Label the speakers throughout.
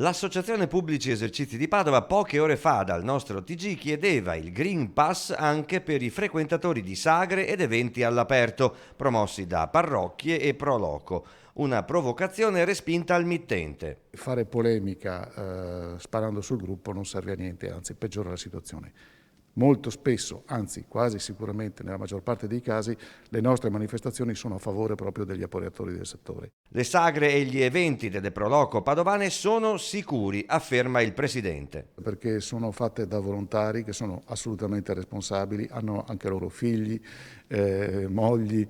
Speaker 1: L'Associazione Pubblici Esercizi di Padova poche ore fa dal nostro TG chiedeva il Green Pass anche per i frequentatori di sagre ed eventi all'aperto, promossi da parrocchie e Pro Loco. Una provocazione respinta al mittente.
Speaker 2: Fare polemica sparando sul gruppo non serve a niente, anzi peggiora la situazione. Molto spesso, anzi quasi sicuramente nella maggior parte dei casi, le nostre manifestazioni sono a favore proprio degli operatori del settore.
Speaker 1: Le sagre e gli eventi delle Pro Loco padovane sono sicuri, afferma il presidente.
Speaker 2: Perché sono fatte da volontari che sono assolutamente responsabili, hanno anche loro figli, mogli,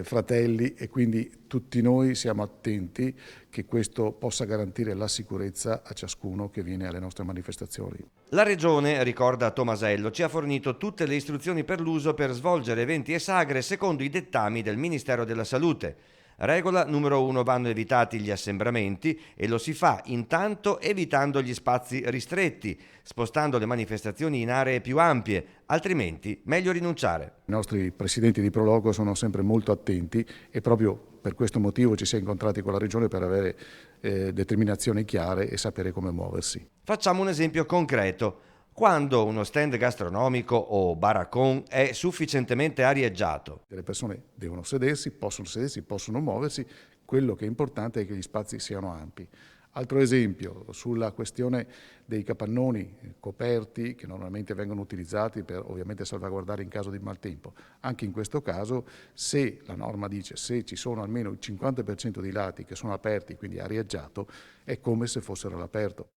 Speaker 2: fratelli e quindi tutti noi siamo attenti che questo possa garantire la sicurezza a ciascuno che viene alle nostre manifestazioni.
Speaker 1: La Regione, ricorda Tomasello, ci ha fornito tutte le istruzioni per l'uso per svolgere eventi e sagre secondo i dettami del Ministero della Salute. Regola numero 1: vanno evitati gli assembramenti e lo si fa intanto evitando gli spazi ristretti, spostando le manifestazioni in aree più ampie, altrimenti meglio rinunciare.
Speaker 2: I nostri presidenti di Prologo sono sempre molto attenti e proprio per questo motivo ci si è incontrati con la Regione per avere determinazioni chiare e sapere come muoversi.
Speaker 1: Facciamo un esempio concreto. Quando uno stand gastronomico o baraccon è sufficientemente arieggiato.
Speaker 2: Le persone devono sedersi, possono muoversi, quello che è importante è che gli spazi siano ampi. Altro esempio, sulla questione dei capannoni coperti che normalmente vengono utilizzati per ovviamente salvaguardare in caso di maltempo. Anche in questo caso, se la norma dice se ci sono almeno il 50% dei lati che sono aperti, quindi arieggiato, è come se fossero all'aperto.